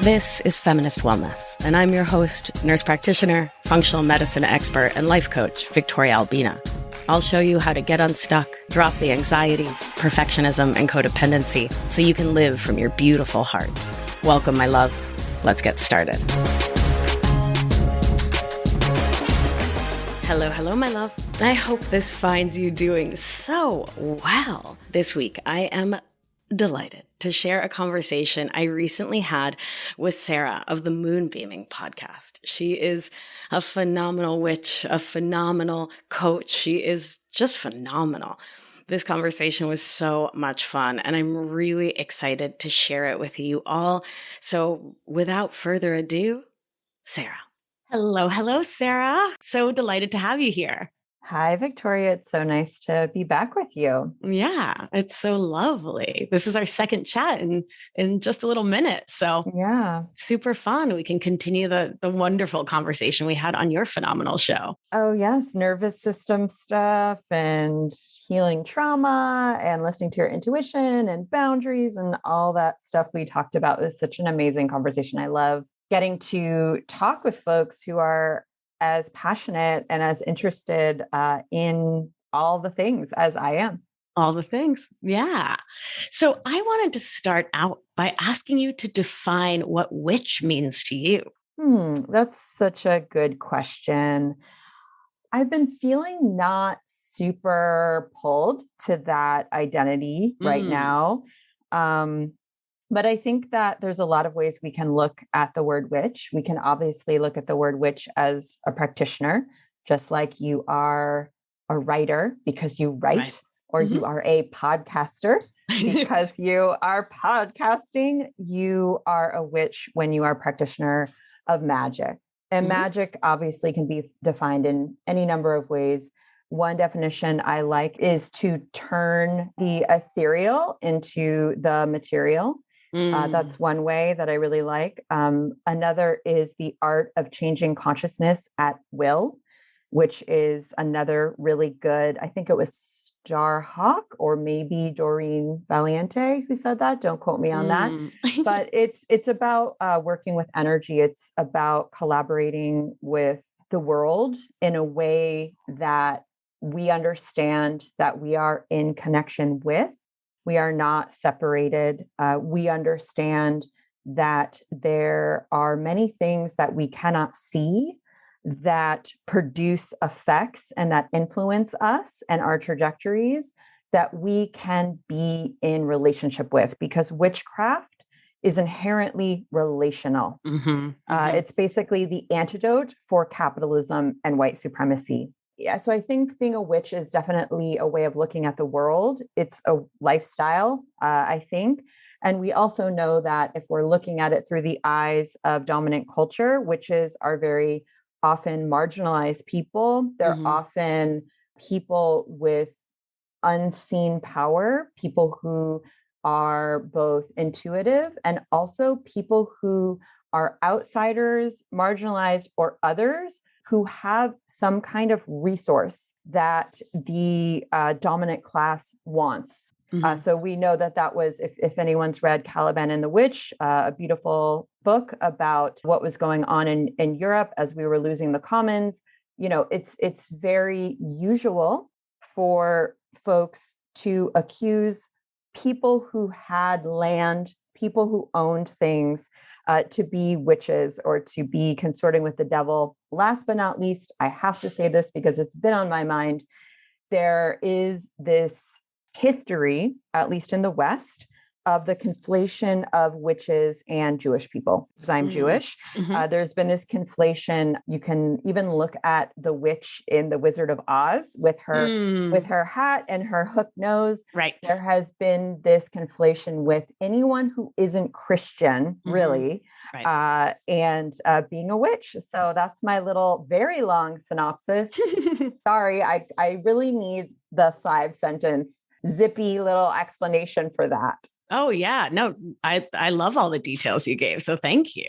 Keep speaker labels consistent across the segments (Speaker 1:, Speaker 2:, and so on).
Speaker 1: This is Feminist Wellness, and I'm your host, nurse practitioner, functional medicine expert, and life coach, Victoria Albina. I'll show you how to get unstuck, drop the anxiety, perfectionism, and codependency so you can live from your beautiful heart. Welcome, my love. Let's get started. Hello, my love. I hope this finds you doing so well. This week, I am delighted to share a conversation I recently had with Sarah of the Moonbeaming podcast. She is a phenomenal witch, a phenomenal coach. She is just phenomenal. This conversation was so much fun, and I'm really excited to share it with you all. So without further ado, Sarah. Hello, Sarah. So delighted to have you here.
Speaker 2: Hi, Victoria. It's so nice to be back with you.
Speaker 1: Yeah, it's so lovely. This is our second chat in just a little minute. So
Speaker 2: yeah,
Speaker 1: super fun. We can continue the wonderful conversation we had on your phenomenal show.
Speaker 2: Oh, yes. Nervous system stuff and healing trauma and listening to your intuition and boundaries and all that stuff we talked about. It was such an amazing conversation. I love getting to talk with folks who are as passionate and as interested in all the things as I am.
Speaker 1: All the things. Yeah. So I wanted to start out by asking you to define what witch means to you.
Speaker 2: That's such a good question. I've been feeling not super pulled to that identity right now. But I think that there's a lot of ways we can look at the word witch. We can obviously look at the word witch as a practitioner, just like you are a writer because you write, right. Or you are a podcaster because you are podcasting. You are a witch when you are a practitioner of magic. And magic obviously can be defined in any number of ways. One definition I like is to turn the ethereal into the material. That's one way that I really like. Another is the art of changing consciousness at will, which is another really good, I think it was Starhawk or maybe Doreen Valiente who said that. Don't quote me on that. But it's about working with energy. It's about collaborating with the world in a way that we understand that we are in connection with. We are not separated. We understand that there are many things that we cannot see that produce effects and that influence us and our trajectories that we can be in relationship with, because witchcraft is inherently relational. It's basically the antidote for capitalism and white supremacy. Yeah, so I think being a witch is definitely a way of looking at the world. It's a lifestyle, I think. And we also know that if we're looking at it through the eyes of dominant culture, witches are very often marginalized people. They're often people with unseen power, people who are both intuitive and also people who are outsiders, marginalized, or others who have some kind of resource that the dominant class wants. So we know that was, if anyone's read Caliban and the Witch, a beautiful book about what was going on in Europe as we were losing the commons. You know, it's very usual for folks to accuse people who had land, people who owned things, to be witches or to be consorting with the devil. Last but not least, I have to say this because it's been on my mind. There is this history, at least in the West, of the conflation of witches and Jewish people, because I'm Jewish. There's been this conflation. You can even look at the witch in The Wizard of Oz with her hat and her hook nose.
Speaker 1: Right.
Speaker 2: There has been this conflation with anyone who isn't Christian, really,
Speaker 1: right.
Speaker 2: And being a witch. So that's my little, very long synopsis. Sorry, I really need the 5-sentence zippy little explanation for that.
Speaker 1: Oh yeah, no, I love all the details you gave. So thank you.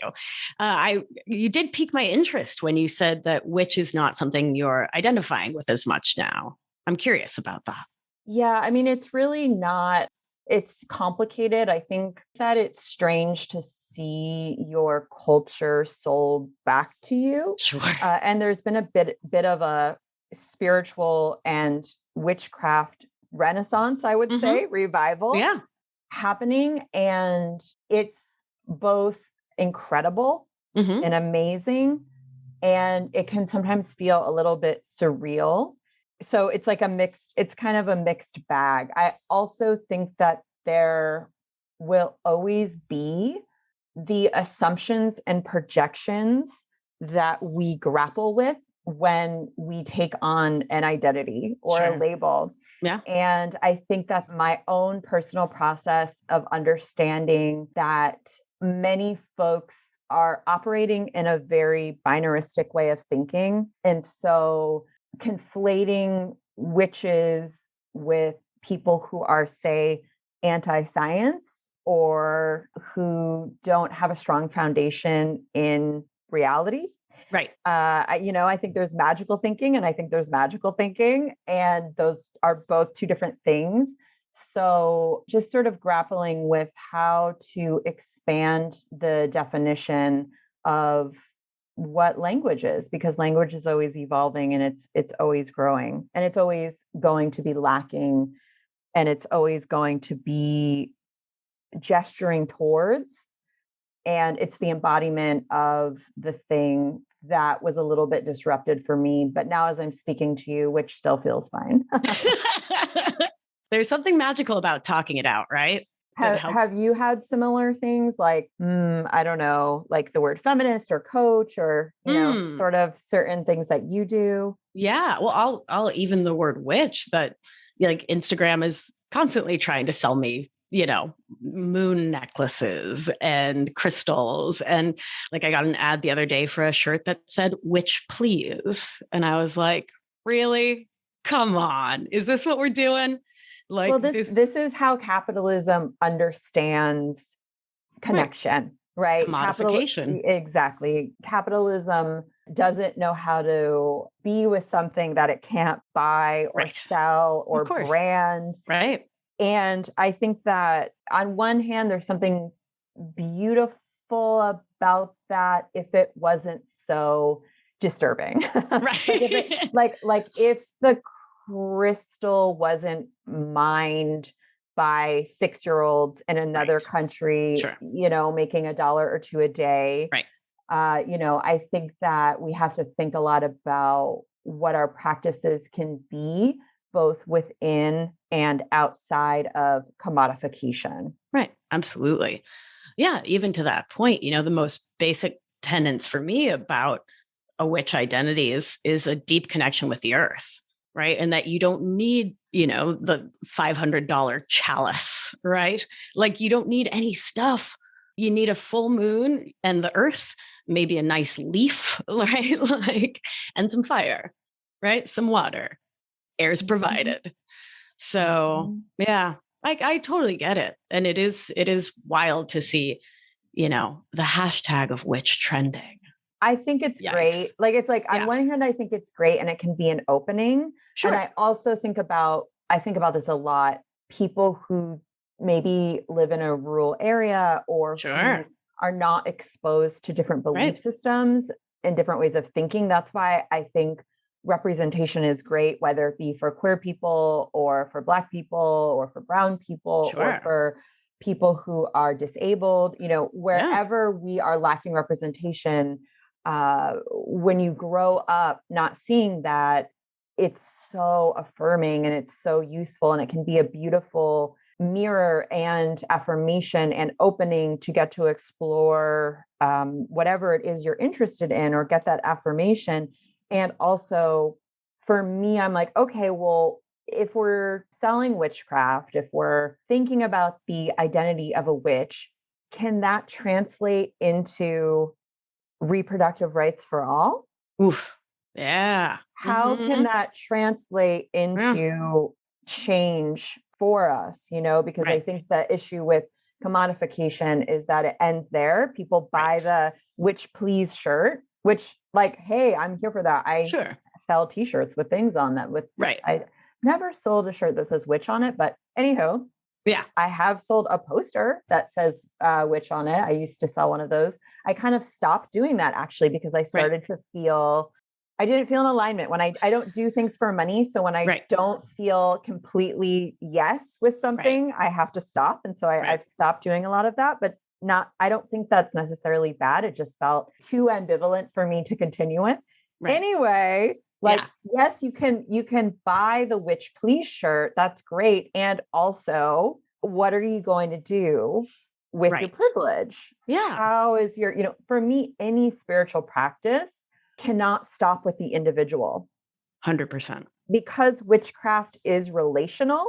Speaker 1: You did pique my interest when you said that witch is not something you're identifying with as much now. I'm curious about that.
Speaker 2: Yeah, I mean, it's really not It's complicated. I think that it's strange to see your culture sold back to you.
Speaker 1: Sure.
Speaker 2: And there's been a bit of a spiritual and witchcraft renaissance, I would say, revival happening. And it's both incredible and amazing. And it can sometimes feel a little bit surreal. So it's like it's kind of a mixed bag. I also think that there will always be the assumptions and projections that we grapple with when we take on an identity or a label.
Speaker 1: Yeah.
Speaker 2: And I think that my own personal process of understanding that many folks are operating in a very binaristic way of thinking. And so conflating witches with people who are, say, anti-science or who don't have a strong foundation in reality.
Speaker 1: Right.
Speaker 2: I think there's magical thinking and I think there's magical thinking, and those are both two different things. So just sort of grappling with how to expand the definition of what language is, because language is always evolving and it's always growing, and it's always going to be lacking, and it's always going to be gesturing towards, and it's the embodiment of the thing that was a little bit disrupted for me. But now as I'm speaking to you, which still feels fine.
Speaker 1: There's something magical about talking it out, right?
Speaker 2: Have you had similar things like, I don't know, like the word feminist or coach or, sort of certain things that you do?
Speaker 1: Yeah. Well, I'll even the word witch, that like Instagram is constantly trying to sell me, moon necklaces and crystals. And like I got an ad the other day for a shirt that said witch please. And I was like, really? Come on. Is this what we're doing? Like,
Speaker 2: well, this is how capitalism understands connection, right?
Speaker 1: Commodification.
Speaker 2: Exactly. Capitalism doesn't know how to be with something that it can't buy or sell or brand.
Speaker 1: Right.
Speaker 2: And I think that on one hand, there's something beautiful about that if it wasn't so disturbing.
Speaker 1: Right.
Speaker 2: like if the crystal wasn't mined by 6-year-olds in another country, making $1 or $2 a day.
Speaker 1: Right.
Speaker 2: I think that we have to think a lot about what our practices can be, both within and outside of commodification.
Speaker 1: Right. Absolutely. Yeah. Even to that point, the most basic tenets for me about a witch identity is a deep connection with the earth. Right. And that you don't need, the $500 chalice, right? Like you don't need any stuff. You need a full moon and the earth, maybe a nice leaf, right? And some fire, right? Some water, air's provided. So yeah, I totally get it. And it is wild to see, the hashtag of witch trending.
Speaker 2: I think it's great. Like, it's like, on one hand, I think it's great and it can be an opening.
Speaker 1: Sure.
Speaker 2: And I also think about this a lot. People who maybe live in a rural area or who are not exposed to different belief systems and different ways of thinking. That's why I think representation is great, whether it be for queer people or for Black people or for brown people or for people who are disabled, wherever we are lacking representation. When you grow up not seeing that, it's so affirming and it's so useful, and it can be a beautiful mirror and affirmation and opening to get to explore whatever it is you're interested in or get that affirmation. And also for me, I'm like, okay, well, if we're selling witchcraft, if we're thinking about the identity of a witch, can that translate into reproductive rights for all?
Speaker 1: Oof. Yeah.
Speaker 2: How can that translate into change for us? Because I think the issue with commodification is that it ends there. People buy the witch please shirt, which, like, hey, I'm here for that. I sell t-shirts with things on them. I never sold a shirt that says witch on it, but anyhow.
Speaker 1: Yeah.
Speaker 2: I have sold a poster that says witch on it. I used to sell one of those. I kind of stopped doing that actually because I started to feel, I didn't feel in alignment when I don't do things for money. So when I don't feel completely yes with something, I have to stop. And so I've stopped doing a lot of that, but I don't think that's necessarily bad. It just felt too ambivalent for me to continue with. Anyway, yes, you can buy the Witch Please shirt. That's great. And also, what are you going to do with your privilege?
Speaker 1: Yeah.
Speaker 2: How is your, for me, any spiritual practice cannot stop with the individual.
Speaker 1: 100%.
Speaker 2: Because witchcraft is relational,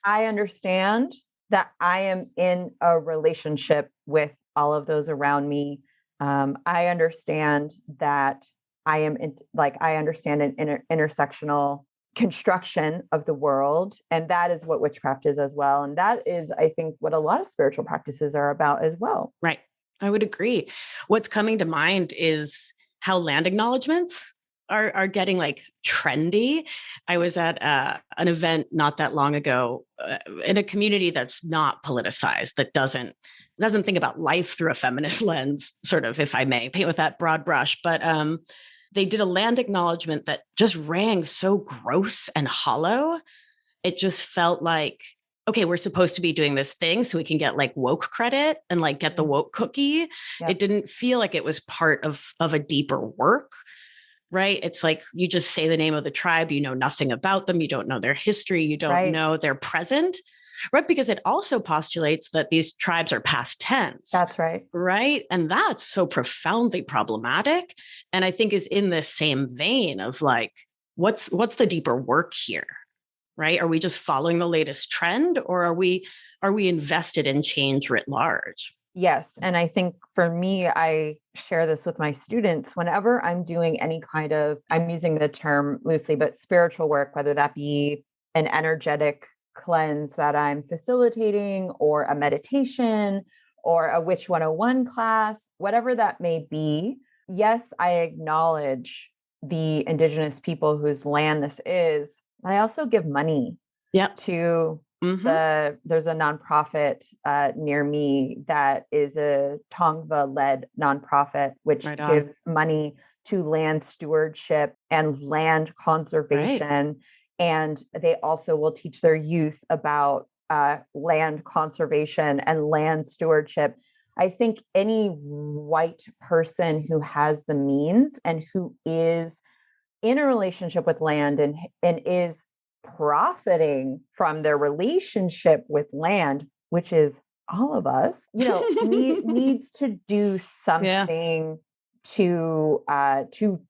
Speaker 2: I understand that I am in a relationship with all of those around me. I understand that I understand an intersectional construction of the world. And that is what witchcraft is as well. And that is, I think, what a lot of spiritual practices are about as well.
Speaker 1: Right. I would agree. What's coming to mind is how land acknowledgements are getting like trendy. I was at an event not that long ago in a community that's not politicized, that doesn't think about life through a feminist lens, sort of, if I may paint with that broad brush. But they did a land acknowledgement that just rang so gross and hollow. It just felt like, okay, we're supposed to be doing this thing so we can get like woke credit and like get the woke cookie. Yep. It didn't feel like it was part of a deeper work. Right. It's like you just say the name of the tribe, you know nothing about them, you don't know their history, you don't know their present, right? Because it also postulates that these tribes are past tense.
Speaker 2: That's right.
Speaker 1: Right. And that's so profoundly problematic. And I think is in this same vein of like, what's the deeper work here? Right. Are we just following the latest trend, or are we invested in change writ large?
Speaker 2: Yes. And I think for me, I share this with my students whenever I'm doing any kind of, I'm using the term loosely, but spiritual work, whether that be an energetic cleanse that I'm facilitating, or a meditation, or a Witch 101 class, whatever that may be. Yes, I acknowledge the indigenous people whose land this is. But I also give money to there's a nonprofit near me that is a Tongva-led nonprofit, which gives money to land stewardship and land conservation. And they also will teach their youth about land conservation and land stewardship. I think any white person who has the means and who is in a relationship with land and is profiting from their relationship with land, which is all of us, needs to do something to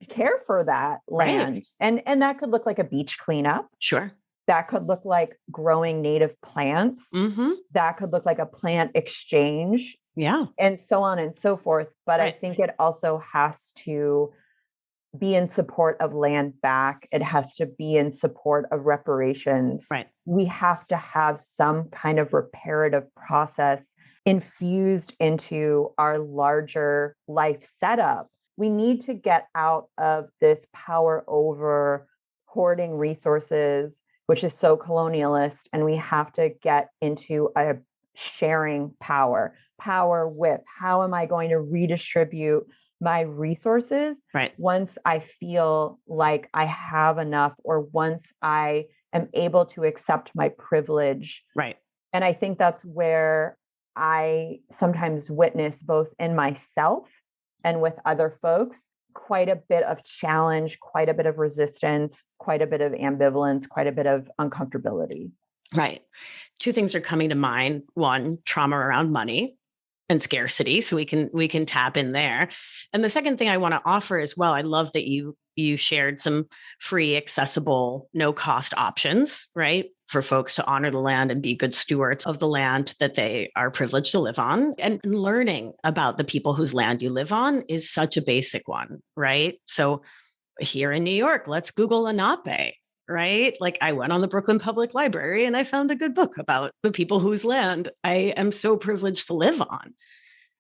Speaker 2: care for that land. And that could look like a beach cleanup.
Speaker 1: Sure.
Speaker 2: That could look like growing native plants. That could look like a plant exchange.
Speaker 1: Yeah.
Speaker 2: And so on and so forth. But I think it also has to be in support of land back. It has to be in support of reparations.
Speaker 1: Right.
Speaker 2: We have to have some kind of reparative process infused into our larger life setup. We need to get out of this power over hoarding resources, which is so colonialist, and we have to get into a sharing power with how am I going to redistribute my resources once I feel like I have enough, or once I am able to accept my privilege.
Speaker 1: Right.
Speaker 2: And I think that's where I sometimes witness, both in myself and with other folks, quite a bit of challenge, quite a bit of resistance, quite a bit of ambivalence, quite a bit of uncomfortability.
Speaker 1: Right. Two things are coming to mind. One, trauma around money and scarcity. So we can tap in there. And the second thing I want to offer as well, I love that you shared some free, accessible, no cost options, right? For folks to honor the land and be good stewards of the land that they are privileged to live on. And learning about the people whose land you live on is such a basic one, right? So here in New York, let's Google Lenape. Right? Like I went on the Brooklyn Public Library and I found a good book about the people whose land I am so privileged to live on.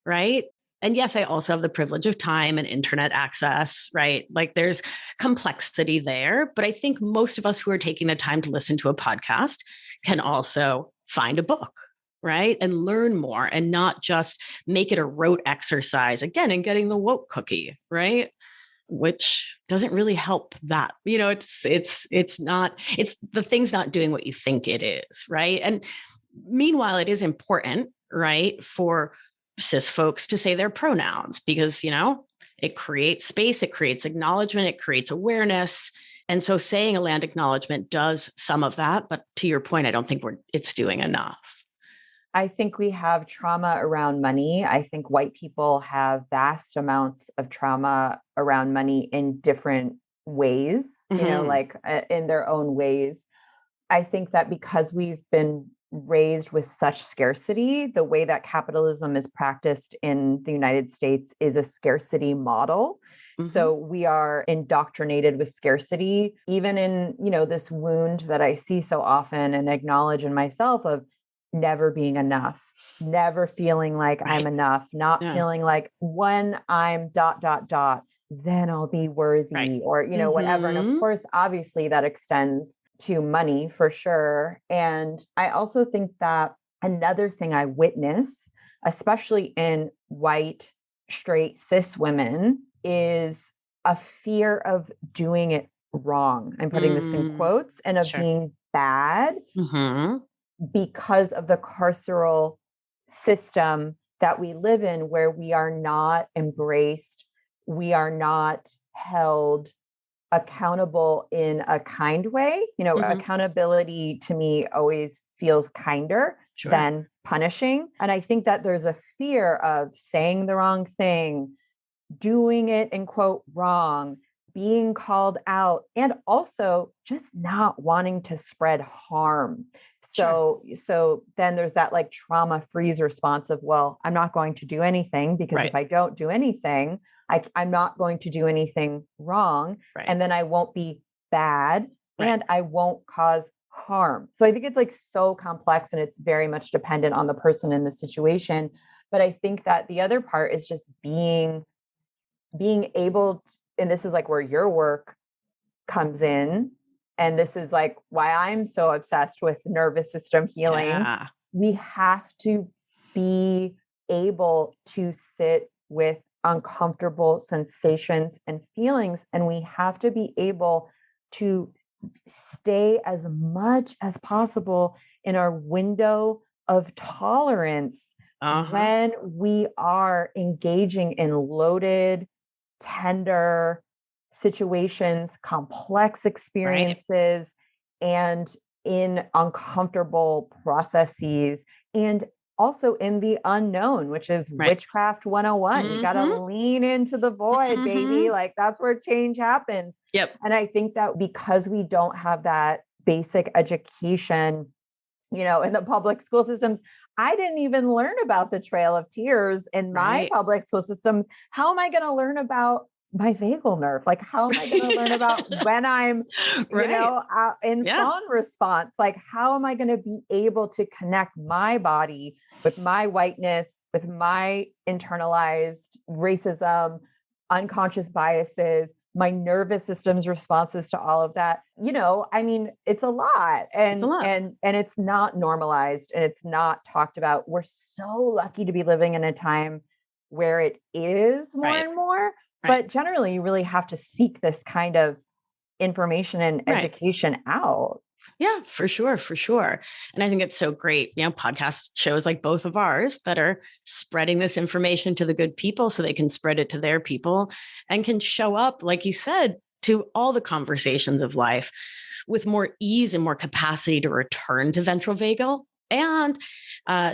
Speaker 1: Right. And yes, I also have the privilege of time and internet access, right? Like there's complexity there. But I think most of us who are taking the time to listen to a podcast can also find a book, right? And learn more and not just make it a rote exercise again and getting the woke cookie, right? Which doesn't really help that. It's not, it's the thing's not doing what you think it is, right? And meanwhile, it is important, right, for cis folks to say their pronouns because, it creates space, it creates acknowledgement, it creates awareness. And so saying a land acknowledgement does some of that. But to your point, I don't think it's doing enough.
Speaker 2: I think we have trauma around money. I think white people have vast amounts of trauma around money in different ways, like in their own ways. I think that because we've been raised with such scarcity, the way that capitalism is practiced in the United States is a scarcity model. So we are indoctrinated with scarcity, even in, this wound that I see so often and acknowledge in myself of never being enough, never feeling like I'm enough, not feeling like when I'm ... then I'll be worthy or, whatever. And of course, obviously that extends to money for sure. And I also think that another thing I witness, especially in white, straight, cis women, is a fear of doing it wrong. I'm putting this in quotes, and of being bad because of the carceral system that we live in, where we are not embraced, we are not held accountable in a kind way. Accountability to me always feels kinder than punishing. And I think that there's a fear of saying the wrong thing, doing it in quote wrong, being called out, and also just not wanting to spread harm. So then there's that like trauma freeze response of, well, I'm not going to do anything because if I don't do anything, I'm not going to do anything wrong. And then I won't be bad and I won't cause harm. So I think it's like so complex and it's very much dependent on the person in the situation. But I think that the other part is just being able to, and this is like where your work comes in. And this is like why I'm so obsessed with nervous system healing. Yeah. We have to be able to sit with uncomfortable sensations and feelings. And we have to be able to stay as much as possible in our window of tolerance when we are engaging in loaded, tender situations, complex experiences, and in uncomfortable processes, and also in the unknown, which is witchcraft 101. You got to lean into the void, baby. Like that's where change happens.
Speaker 1: Yep.
Speaker 2: And I think that because we don't have that basic education, in the public school systems, I didn't even learn about the Trail of Tears in my public school systems. How am I going to learn about my vagal nerve? Like, how am I going to learn about when I'm, in fawn response? Like, how am I going to be able to connect my body with my whiteness, with my internalized racism, unconscious biases, my nervous system's responses to all of that? It's a lot. And it's not normalized and it's not talked about. We're so lucky to be living in a time where it is more and more. But generally, you really have to seek this kind of information and education out.
Speaker 1: Yeah, for sure. For sure. And I think it's so great, podcast shows like both of ours that are spreading this information to the good people so they can spread it to their people and can show up, like you said, to all the conversations of life with more ease and more capacity to return to ventral vagal and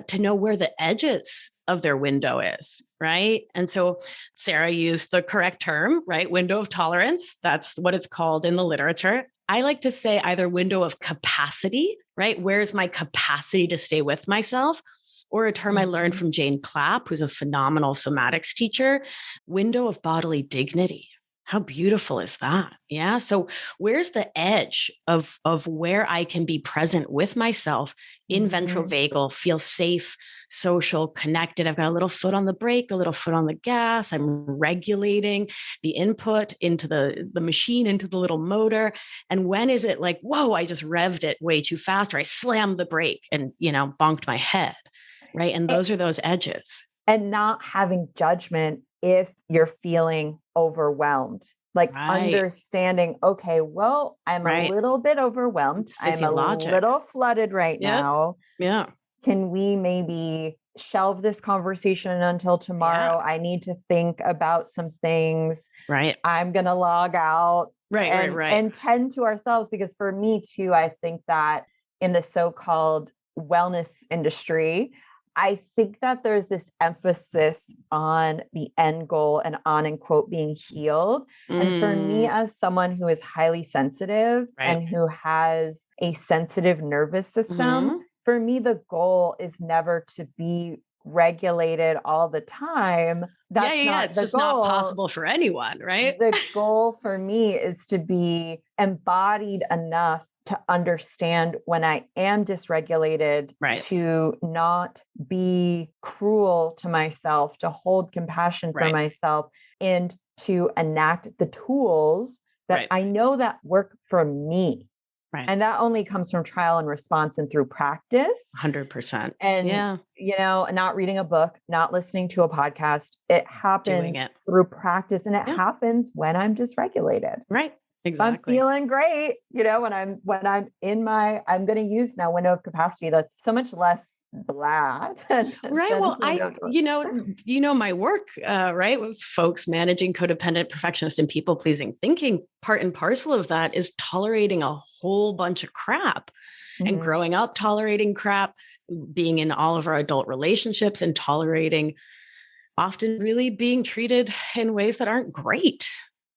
Speaker 1: to know where the edges of their window is, right? And so Sarah used the correct term, right? Window of tolerance. That's what it's called in the literature. I like to say either window of capacity, right? Where's my capacity to stay with myself? Or a term I learned from Jane Clapp, who's a phenomenal somatics teacher, window of bodily dignity, How beautiful is that? Yeah. So where's the edge of where I can be present with myself in ventral vagal, feel safe, social, connected? I've got a little foot on the brake, a little foot on the gas. I'm regulating the input into the machine, into the little motor. And when is it like, whoa, I just revved it way too fast, or I slammed the brake and, bonked my head. Right. And those are those edges.
Speaker 2: And not having judgment if you're feeling overwhelmed, like understanding, okay, well, I'm a little bit overwhelmed. I'm a little flooded right now.
Speaker 1: Yeah.
Speaker 2: Can we maybe shelve this conversation until tomorrow? I need to think about some things.
Speaker 1: Right.
Speaker 2: I'm going to log out. And tend to ourselves, because for me too, I think that in the so-called wellness industry, I think that there's this emphasis on the end goal and on, and quote, being healed. And for me, as someone who is highly sensitive and who has a sensitive nervous system, for me, the goal is never to be regulated all the time. That's not
Speaker 1: it's just not possible for anyone, right?
Speaker 2: The goal for me is to be embodied enough to understand when I am dysregulated, to not be cruel to myself, to hold compassion for myself, and to enact the tools that I know that work for me. And that only comes from trial and response and through practice.
Speaker 1: 100%.
Speaker 2: And, not reading a book, not listening to a podcast. It happens through practice, and it happens when I'm dysregulated.
Speaker 1: Right. Exactly.
Speaker 2: I'm feeling great. When I'm in I'm going to use now window of capacity. That's so much less blah.
Speaker 1: Well, my work, with folks managing codependent, perfectionist, and people pleasing thinking. Part and parcel of that is tolerating a whole bunch of crap and growing up tolerating crap, being in all of our adult relationships and tolerating often really being treated in ways that aren't great.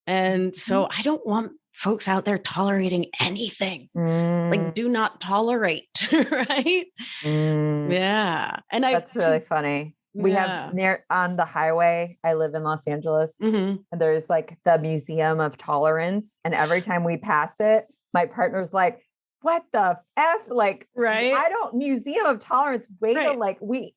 Speaker 1: And so I don't want folks out there tolerating anything. Like, do not tolerate, right? Yeah. And
Speaker 2: that's really funny. We have on the highway, I live in Los Angeles, and there's like the Museum of Tolerance. And every time we pass it, my partner's like, what the F? Like, I don't, Museum of Tolerance,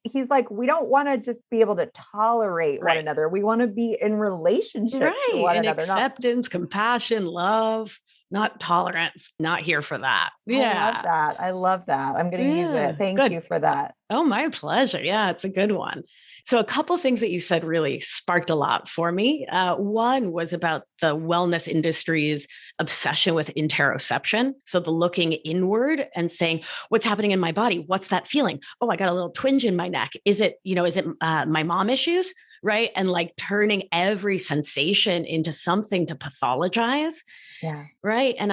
Speaker 2: he's like, we don't want to just be able to tolerate one another. We want to be in relationship to one another.
Speaker 1: Acceptance, compassion, love, not tolerance. Not here for that.
Speaker 2: I love that. I'm going to use it. Thank you for that.
Speaker 1: Oh, my pleasure. Yeah, it's a good one. So a couple of things that you said really sparked a lot for me. One was about the wellness industry's obsession with interoception. So the looking inward and saying, what's happening in my body? What's that feeling? Oh, I got a little twinge in my neck. Is it my mom issues? Right. And like turning every sensation into something to pathologize.
Speaker 2: Yeah.
Speaker 1: Right. And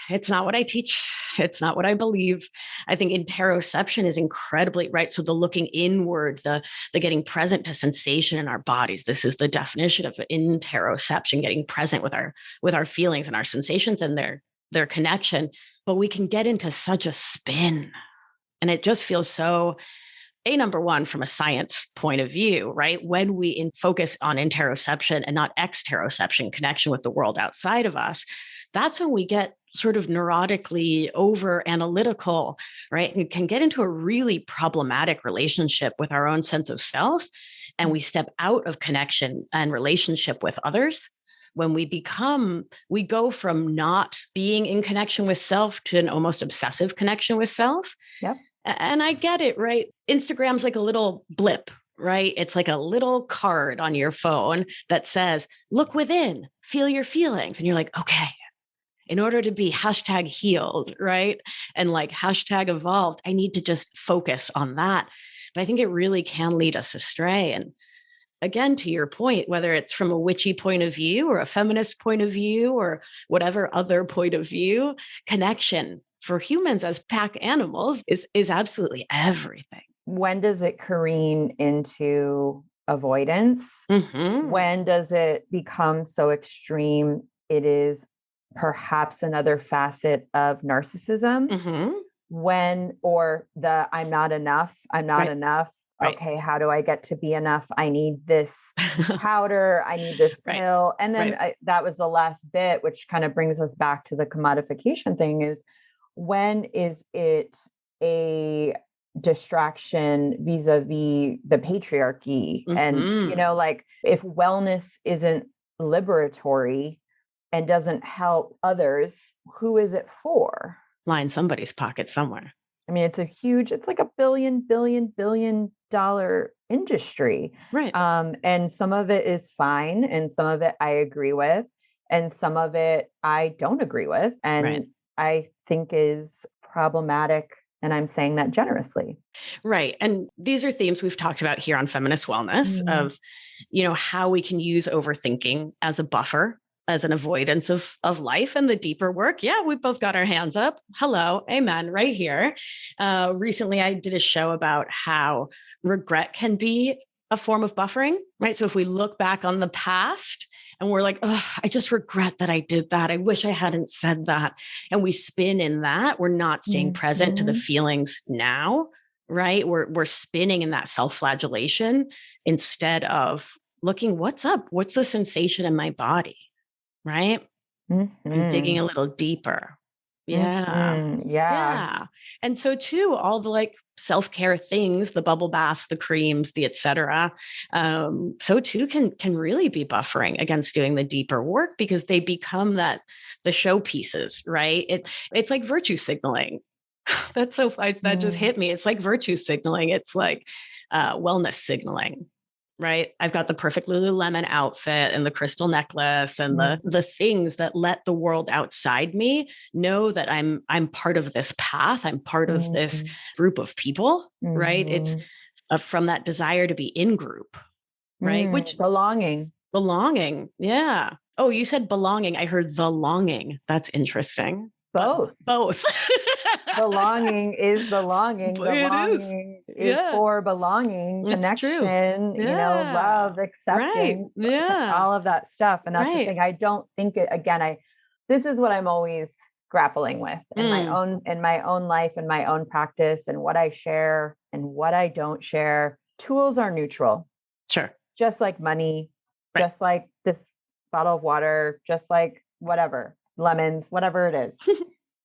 Speaker 1: it's not what I teach. It's not what I believe. I think interoception is incredibly right. So the looking inward, the getting present to sensation in our bodies. This is the definition of interoception, getting present with our feelings and our sensations and their connection. But we can get into such a spin. And it just feels so number one, from a science point of view, right? When we focus on interoception and not exteroception, connection with the world outside of us, that's when we get sort of neurotically over analytical, right? And can get into a really problematic relationship with our own sense of self. And we step out of connection and relationship with others. When we go from not being in connection with self to an almost obsessive connection with self.
Speaker 2: Yep.
Speaker 1: And I get it, right? Instagram's like a little blip, right? It's like a little card on your phone that says, look within, feel your feelings. And you're like, okay, in order to be #healed, right? And like #evolved, I need to just focus on that. But I think it really can lead us astray. And again, to your point, whether it's from a witchy point of view or a feminist point of view or whatever other point of view, connection for humans as pack animals is absolutely everything.
Speaker 2: When does it careen into avoidance? When does it become so extreme it is perhaps another facet of narcissism? When, or the I'm not enough,
Speaker 1: Right.
Speaker 2: okay, how do I get to be enough? I need this powder. I need this
Speaker 1: Right.
Speaker 2: pill. And then that was the last bit, which kind of brings us back to the commodification thing is, when is it a distraction vis-a-vis the patriarchy? And, like if wellness isn't liberatory and doesn't help others, who is it for?
Speaker 1: Line somebody's pocket somewhere.
Speaker 2: I mean, it's like a billion dollar industry.
Speaker 1: Right.
Speaker 2: And some of it is fine. And some of it I agree with. And some of it I don't agree with. And I think is problematic. And I'm saying that generously.
Speaker 1: Right. And these are themes we've talked about here on Feminist Wellness of, how we can use overthinking as a buffer, as an avoidance of life and the deeper work. Yeah, we both got our hands up. Hello, amen, right here. Recently, I did a show about how regret can be a form of buffering, right? So if we look back on the past and we're like, oh, I just regret that I did that. I wish I hadn't said that. And we spin in that, we're not staying present to the feelings now, right? We're spinning in that self-flagellation instead of looking, what's up? What's the sensation in my body? Right? I'm digging a little deeper. Yeah. Yeah. And so too, all the like self-care things, the bubble baths, the creams, the et cetera, so too can really be buffering against doing the deeper work because they become the showpieces, right? It's like virtue signaling. That's so that just hit me. It's like virtue signaling. It's like wellness signaling. Right. I've got the perfect Lululemon outfit and the crystal necklace and the things that let the world outside me know that I'm part of this path. I'm part of this group of people. Right. It's from that desire to be in group. Right. Which
Speaker 2: belonging.
Speaker 1: Yeah. Oh, you said belonging. I heard the longing. That's interesting.
Speaker 2: Both. Belonging is belonging. Belonging is for belonging, connection, love, acceptance, all of that stuff. And that's the thing. I don't think this is what I'm always grappling with in my own life and my own practice and what I share and what I don't share. Tools are neutral.
Speaker 1: Sure.
Speaker 2: Just like money, just like this bottle of water, just like whatever, lemons, whatever it is,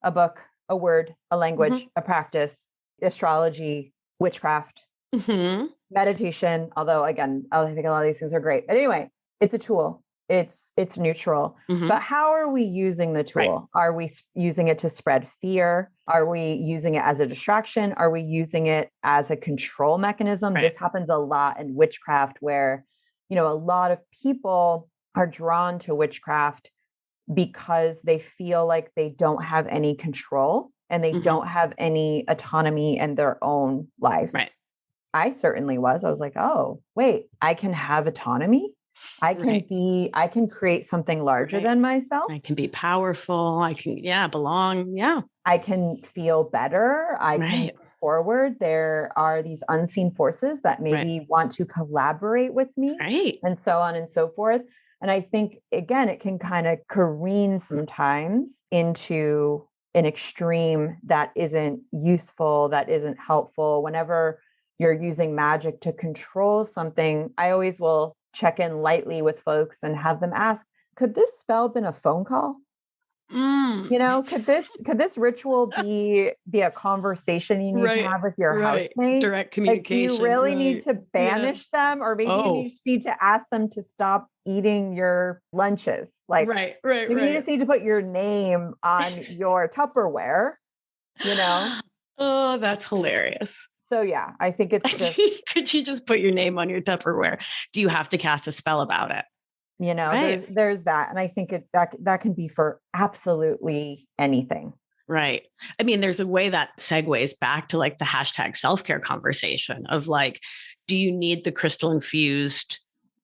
Speaker 2: a book, a word, a language, a practice, astrology, witchcraft, meditation. Although again, I think a lot of these things are great. But anyway, it's a tool. It's neutral. But how are we using the tool? Are we using it to spread fear? Are we using it as a distraction? Are we using it as a control mechanism? This happens a lot in witchcraft where, a lot of people are drawn to witchcraft because they feel like they don't have any control and they don't have any autonomy in their own lives. I certainly was. I was like, oh, wait, I can have autonomy. I can create something larger than myself.
Speaker 1: I can be powerful. I can, belong. Yeah.
Speaker 2: I can feel better. I can move forward. There are these unseen forces that maybe want to collaborate with me and so on and so forth. And I think, again, it can kind of careen sometimes into an extreme that isn't useful, that isn't helpful. Whenever you're using magic to control something, I always will check in lightly with folks and have them ask, could this spell been a phone call? Could this ritual be a conversation you need to have with your housemate?
Speaker 1: Direct communication.
Speaker 2: Like, do you really need to banish them, or maybe you need to ask them to stop eating your lunches? Like, maybe you just need to put your name on your Tupperware.
Speaker 1: Oh, that's hilarious.
Speaker 2: So yeah, I think it's just.
Speaker 1: Could you just put your name on your Tupperware? Do you have to cast a spell about it?
Speaker 2: There's that. And I think that can be for absolutely anything.
Speaker 1: Right. I mean, there's a way that segues back to like the hashtag self-care conversation of like, do you need the crystal infused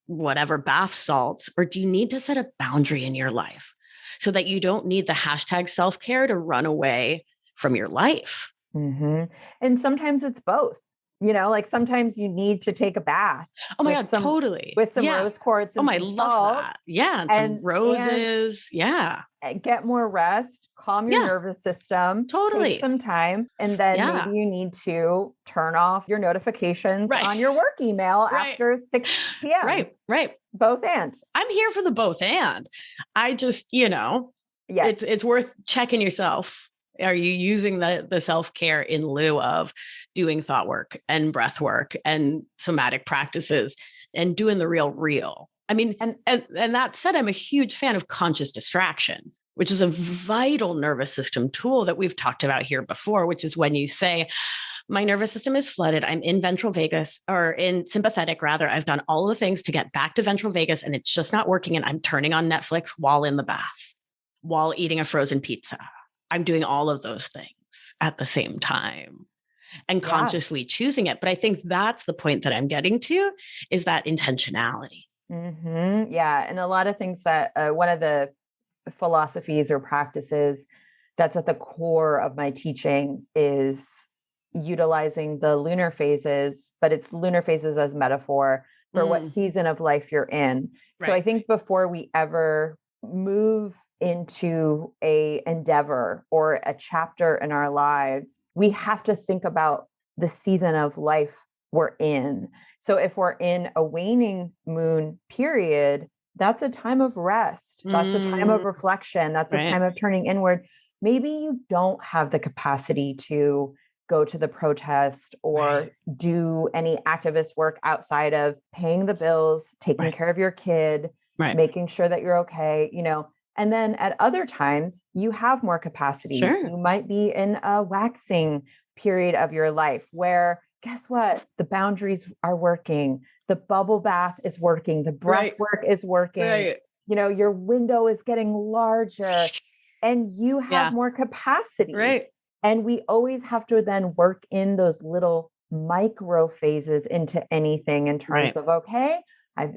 Speaker 1: whatever bath salts, or do you need to set a boundary in your life so that you don't need the hashtag self-care to run away from your life?
Speaker 2: And sometimes it's both. like sometimes you need to take a bath.
Speaker 1: Oh my God, totally.
Speaker 2: With some rose quartz and
Speaker 1: I
Speaker 2: some
Speaker 1: love
Speaker 2: salt.
Speaker 1: that. Yeah. And some roses. Yeah.
Speaker 2: Get more rest, calm your nervous system,
Speaker 1: totally.
Speaker 2: take some time. And then maybe you need to turn off your notifications on your work email after 6 p.m.
Speaker 1: Right.
Speaker 2: Both and.
Speaker 1: I'm here for the both and. I just, it's worth checking yourself. Are you using the self-care in lieu of doing thought work and breath work and somatic practices and doing the real? I mean, and that said, I'm a huge fan of conscious distraction, which is a vital nervous system tool that we've talked about here before, which is when you say, my nervous system is flooded. I'm in ventral vagus, or in sympathetic rather. I've done all the things to get back to ventral vagus and it's just not working. And I'm turning on Netflix while in the bath, while eating a frozen pizza. I'm doing all of those things at the same time and consciously choosing it. But I think that's the point that I'm getting to, is that intentionality.
Speaker 2: Mm-hmm. Yeah. And a lot of things that one of the philosophies or practices that's at the core of my teaching is utilizing the lunar phases, but it's lunar phases as metaphor for what season of life you're in. Right. So I think before we ever move into a endeavor or a chapter in our lives, we have to think about the season of life we're in. So if we're in a waning moon period, that's a time of rest. That's a time of reflection. That's a time of turning inward. Maybe you don't have the capacity to go to the protest or do any activist work outside of paying the bills, taking care of your kid, making sure that you're okay, And then at other times, you have more capacity. Sure. You might be in a waxing period of your life where, guess what? The boundaries are working. The bubble bath is working. The breath work is working. Your window is getting larger and you have more capacity. Right. And we always have to then work in those little micro phases into anything in terms of, okay,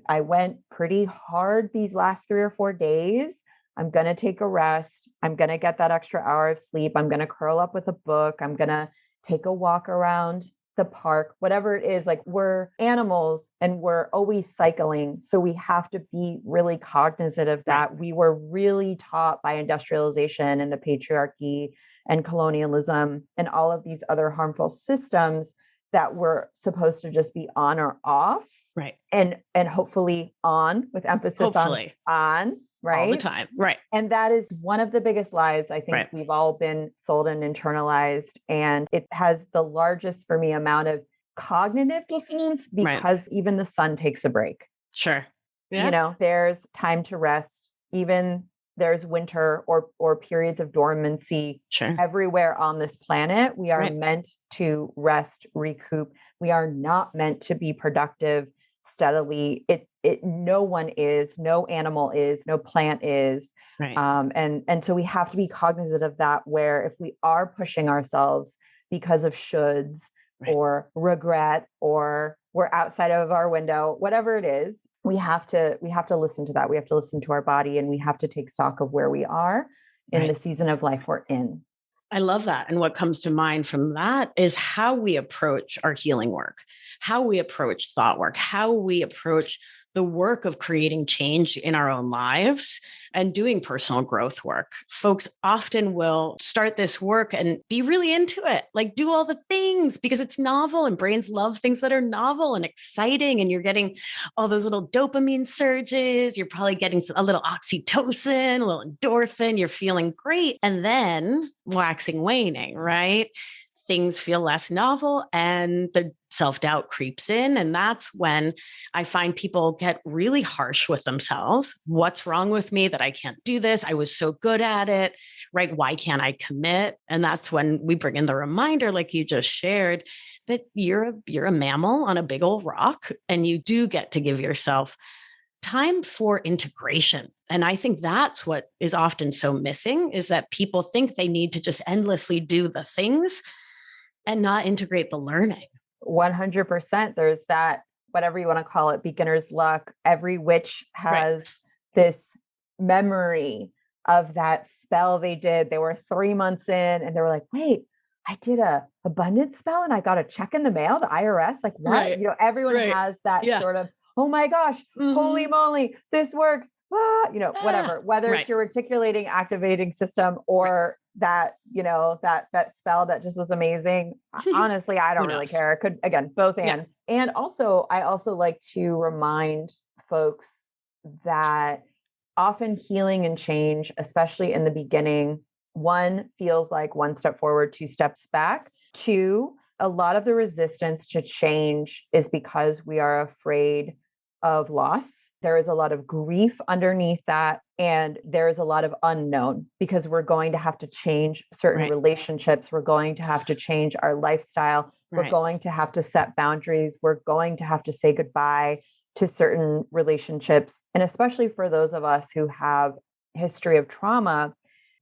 Speaker 2: I went pretty hard these last 3 or 4 days. I'm going to take a rest. I'm going to get that extra hour of sleep. I'm going to curl up with a book. I'm going to take a walk around the park, whatever it is. Like, we're animals and we're always cycling. So we have to be really cognizant of that. We were really taught by industrialization and the patriarchy and colonialism and all of these other harmful systems that we're supposed to just be on or off. Right. And hopefully on, with emphasis on, right?
Speaker 1: All the time. Right.
Speaker 2: And that is one of the biggest lies I think we've all been sold and internalized. And it has the largest, for me, amount of cognitive dissonance because even the sun takes a break.
Speaker 1: Sure. Yeah.
Speaker 2: There's time to rest. Even there's winter or periods of dormancy everywhere on this planet. We are meant to rest, recoup. We are not meant to be productive steadily. No one is, no animal is, no plant is. Right. And so we have to be cognizant of that, where if we are pushing ourselves because of shoulds or regret, or we're outside of our window, whatever it is, we have to listen to that. We have to listen to our body, and we have to take stock of where we are in the season of life we're in.
Speaker 1: I love that. And what comes to mind from that is how we approach our healing work, how we approach thought work, how we approach the work of creating change in our own lives and doing personal growth work. Folks often will start this work and be really into it, like do all the things because it's novel, and brains love things that are novel and exciting. And you're getting all those little dopamine surges. You're probably getting a little oxytocin, a little endorphin. You're feeling great. And then waxing, waning, right? Things feel less novel and the self-doubt creeps in. And that's when I find people get really harsh with themselves. What's wrong with me that I can't do this? I was so good at it, right? Why can't I commit? And that's when we bring in the reminder, like you just shared, that you're a mammal on a big old rock, and you do get to give yourself time for integration. And I think that's what is often so missing, is that people think they need to just endlessly do the things and not integrate the learning.
Speaker 2: 100%. There's that, whatever you want to call it, beginner's luck. Every witch has this memory of that spell they did. They were 3 months in and they were like, wait, I did a abundance spell and I got a check in the mail, the IRS, like what?
Speaker 1: Right.
Speaker 2: You know, everyone
Speaker 1: Right.
Speaker 2: has that
Speaker 1: Yeah.
Speaker 2: sort of, oh my gosh, holy moly, this works. Ah, you know, whatever, whether
Speaker 1: Right.
Speaker 2: it's your reticulating activating system or that, you know, that spell that just was amazing. Honestly, I don't really care. It could, again, both and also I also like to remind folks that often healing and change, especially in the beginning, one feels like one step forward, two steps back. Two, a lot of the resistance to change is because we are afraid of loss. There is a lot of grief underneath that. And there is a lot of unknown because we're going to have to change certain relationships. We're going to have to change our lifestyle. We're going to have to set boundaries. We're going to have to say goodbye to certain relationships. And especially for those of us who have history of trauma,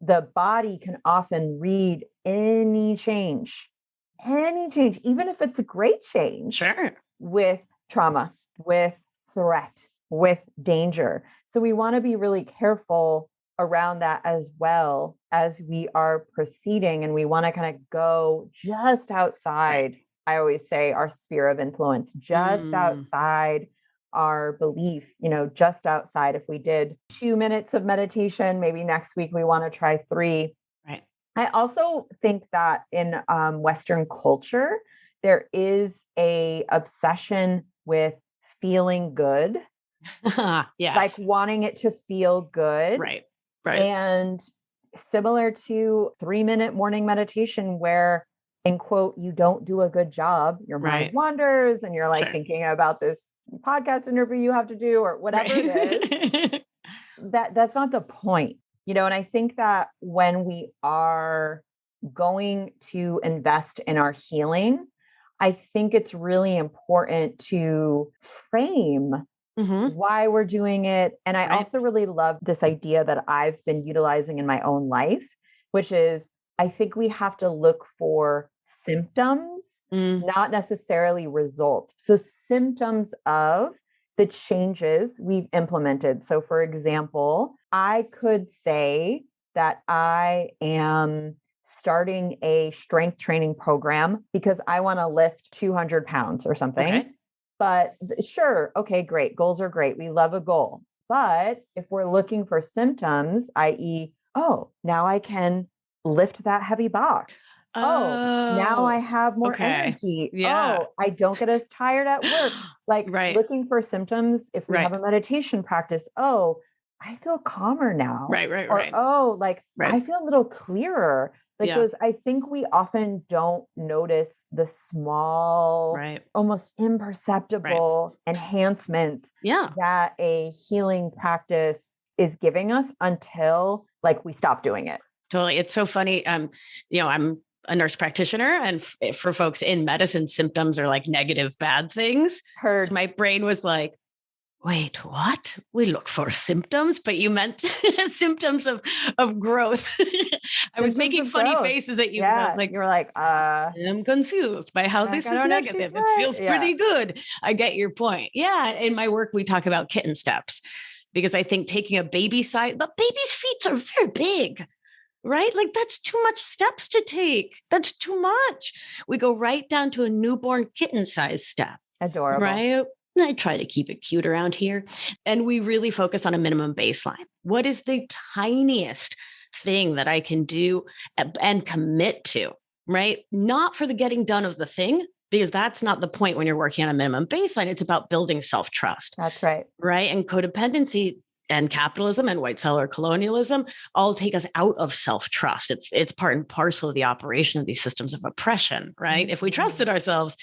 Speaker 2: the body can often read any change, even if it's a great change, with trauma, with threat, with danger. So we want to be really careful around that as well as we are proceeding. And we want to kind of go just outside, I always say, our sphere of influence, just outside our belief, you know, just outside. If we did 2 minutes of meditation, maybe next week we want to try 3.
Speaker 1: Right.
Speaker 2: I also think that in Western culture, there is a obsession with feeling good.
Speaker 1: Yes.
Speaker 2: Like wanting it to feel good.
Speaker 1: Right.
Speaker 2: And similar to 3-minute morning meditation where, in quote, you don't do a good job, your mind wanders and you're like thinking about this podcast interview you have to do or whatever it is. That's not the point, you know. And I think that when we are going to invest in our healing, I think it's really important to frame why we're doing it. And I also really love this idea that I've been utilizing in my own life, which is I think we have to look for symptoms, not necessarily results. So symptoms of the changes we've implemented. So for example, I could say that I am starting a strength training program because I want to lift 200 pounds or something.
Speaker 1: Okay.
Speaker 2: But sure, okay, great. Goals are great. We love a goal. But if we're looking for symptoms, i.e., oh, now I can lift that heavy box. Oh, now I have more energy.
Speaker 1: Yeah.
Speaker 2: Oh, I don't get as tired at work. Like looking for symptoms. If we have a meditation practice, oh, I feel calmer now. Or, oh, like I feel a little clearer. Like those, I think we often don't notice the small, almost imperceptible enhancements that a healing practice is giving us until like we stop doing it.
Speaker 1: Totally. It's so funny. You know, I'm a nurse practitioner, and for folks in medicine, symptoms are like negative, bad things. So my brain was like, wait, what? We look for symptoms, but you meant symptoms of growth. I was making funny faces at you because I was like,
Speaker 2: you're like,
Speaker 1: I'm confused by how this is negative. It feels pretty good. I get your point. Yeah. In my work, we talk about kitten steps because I think taking a baby size, but baby's feet are very big. Right? Like that's too much steps to take. That's too much. We go right down to a newborn kitten size step.
Speaker 2: Adorable.
Speaker 1: Right? I try to keep it cute around here. And we really focus on a minimum baseline. What is the tiniest thing that I can do and commit to? Right? Not for the getting done of the thing, because that's not the point when you're working on a minimum baseline. It's about building self-trust.
Speaker 2: That's right.
Speaker 1: Right? And codependency and capitalism and white settler colonialism all take us out of self-trust. It's part and parcel of the operation of these systems of oppression, right? If we trusted ourselves,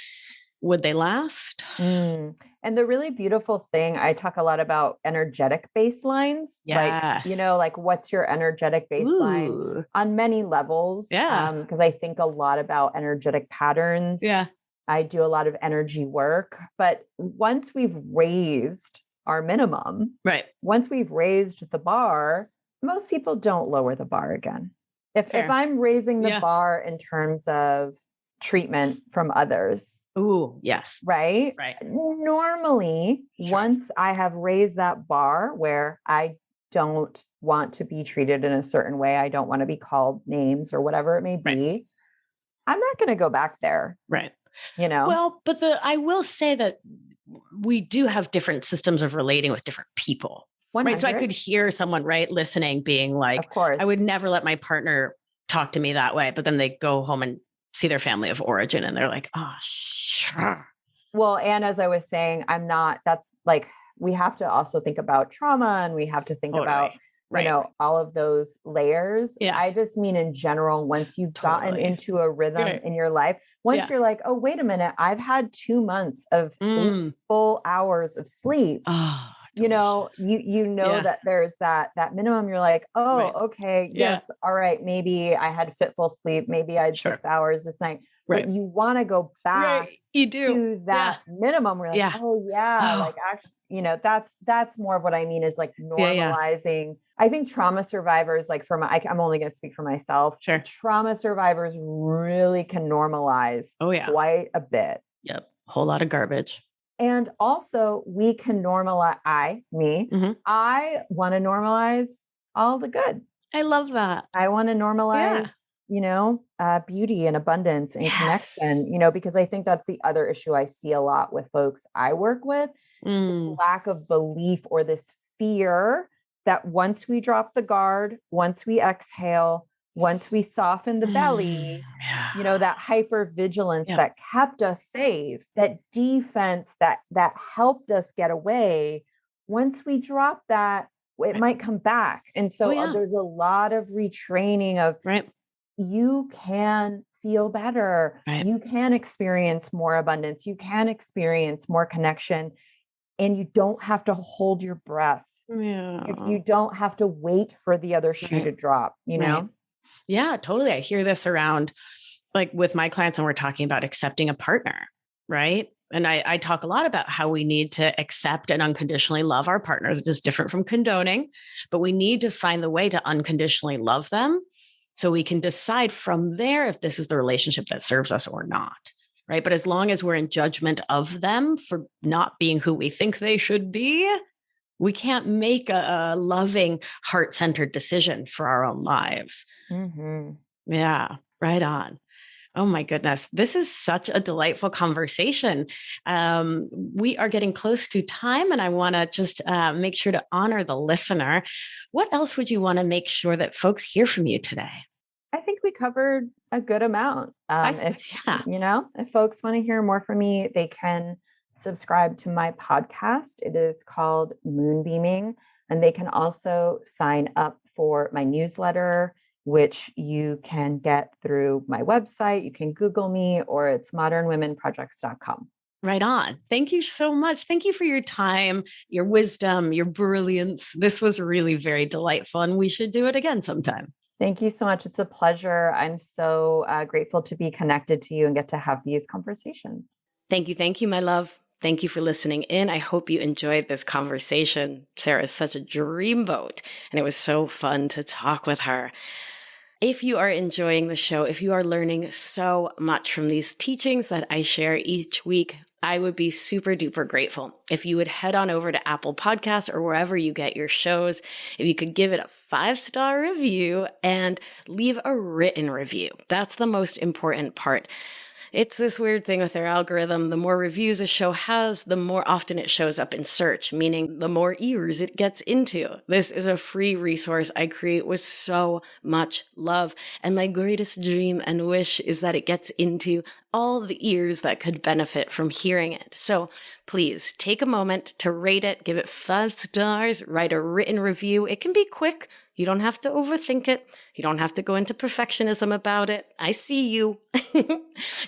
Speaker 1: would they last?
Speaker 2: And the really beautiful thing, I talk a lot about energetic baselines.
Speaker 1: Yes.
Speaker 2: Like, you know, like what's your energetic baseline on many levels? Because I think a lot about energetic patterns.
Speaker 1: Yeah.
Speaker 2: I do a lot of energy work, but once we've raised our minimum, once we've raised the bar, most people don't lower the bar again. If I'm raising the bar in terms of treatment from others.
Speaker 1: Ooh, yes.
Speaker 2: Right? Normally, once I have raised that bar where I don't want to be treated in a certain way, I don't want to be called names or whatever it may be, I'm not going to go back there.
Speaker 1: Right.
Speaker 2: You know?
Speaker 1: Well, but I will say that we do have different systems of relating with different people.
Speaker 2: 100.
Speaker 1: Right. So I could hear someone, right, listening, being like,
Speaker 2: of course,
Speaker 1: I would never let my partner talk to me that way. But then they go home and see their family of origin and they're like, oh, sure.
Speaker 2: Well, and as I was saying, that's like, we have to also think about trauma, and we have to think about,
Speaker 1: right.
Speaker 2: you know, all of those layers.
Speaker 1: Yeah.
Speaker 2: I just mean in general, once you've gotten into a rhythm in your life, once you're like, oh, wait a minute, I've had 2 months of 8 full hours of sleep.
Speaker 1: Oh,
Speaker 2: you know, you know that there's that minimum. You're like, oh, okay, yes, all right, maybe I had fitful sleep, maybe I had 6 hours this night. But you want to go back to that minimum. We're like, oh yeah, like actually, you know, that's more of what I mean is like normalizing. I think trauma survivors, like I'm only going to speak for myself. Trauma survivors really can normalize quite a bit.
Speaker 1: Yep. A whole lot of garbage.
Speaker 2: And also we can normalize, I want to normalize all the good.
Speaker 1: I love that.
Speaker 2: I want to normalize, you know, beauty and abundance and connection, you know, because I think that's the other issue I see a lot with folks I work with. This lack of belief or this fear that once we drop the guard, once we exhale, once we soften the belly, you know, that hypervigilance that kept us safe, that defense that helped us get away. Once we drop that, it might come back. And so there's a lot of retraining of you can feel better. You can experience more abundance. You can experience more connection, and you don't have to hold your breath. You don't have to wait for the other shoe to drop, you know?
Speaker 1: Yeah, totally. I hear this around, like with my clients when we're talking about accepting a partner, right? And I talk a lot about how we need to accept and unconditionally love our partners, which is different from condoning, but we need to find the way to unconditionally love them so we can decide from there if this is the relationship that serves us or not, right? But as long as we're in judgment of them for not being who we think they should be, we can't make a loving, heart-centered decision for our own lives. Yeah, right on. Oh my goodness. This is such a delightful conversation. We are getting close to time, and I want to just make sure to honor the listener. What else would you want to make sure that folks hear from you today?
Speaker 2: I think we covered a good amount. You know, if folks want to hear more from me, they can subscribe to my podcast. It is called Moonbeaming, and they can also sign up for my newsletter, which you can get through my website. You can Google me, or it's modernwomenprojects.com.
Speaker 1: Right on. Thank you so much. Thank you for your time, your wisdom, your brilliance. This was really very delightful, and we should do it again sometime.
Speaker 2: Thank you so much. It's a pleasure. I'm so grateful to be connected to you and get to have these conversations.
Speaker 1: Thank you, my love. Thank you for listening in. I hope you enjoyed this conversation. Sarah is such a dreamboat, and it was so fun to talk with her. If you are enjoying the show, if you are learning so much from these teachings that I share each week, I would be super duper grateful if you would head on over to Apple Podcasts or wherever you get your shows. If you could give it a 5-star review and leave a written review. That's the most important part. It's this weird thing with their algorithm. The more reviews a show has, the more often it shows up in search, meaning the more ears it gets into. This is a free resource I create with so much love. And my greatest dream and wish is that it gets into all the ears that could benefit from hearing it. So please take a moment to rate it, give it 5 stars, write a written review. It can be quick. You don't have to overthink it. You don't have to go into perfectionism about it. I see you.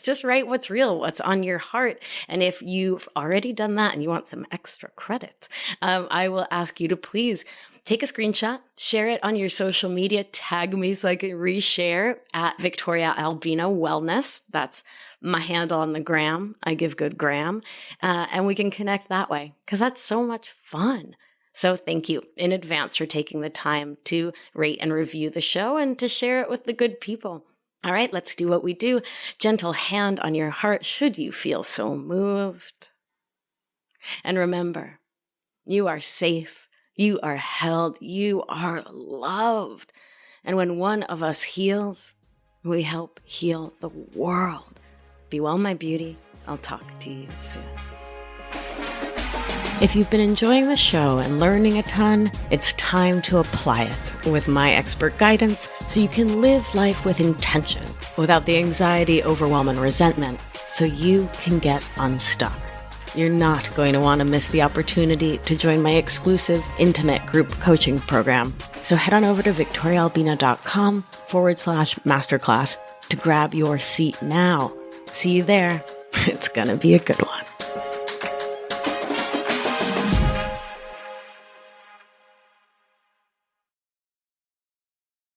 Speaker 1: Just write what's real, what's on your heart. And if you've already done that and you want some extra credit, I will ask you to please take a screenshot, share it on your social media, tag me so I can reshare at Victoria Albina Wellness. That's my handle on the gram. I give good gram. And we can connect that way because that's so much fun. So thank you in advance for taking the time to rate and review the show and to share it with the good people. All right, let's do what we do. Gentle hand on your heart should you feel so moved. And remember, you are safe, you are held, you are loved. And when one of us heals, We help heal the world. Be well, my beauty. I'll talk to you soon. If you've been enjoying the show and learning a ton, it's time to apply it with my expert guidance so you can live life with intention without the anxiety, overwhelm, and resentment so you can get unstuck. You're not going to want to miss the opportunity to join my exclusive, intimate group coaching program. So head on over to victoriaalbina.com/masterclass to grab your seat now. See you there. It's going to be a good one.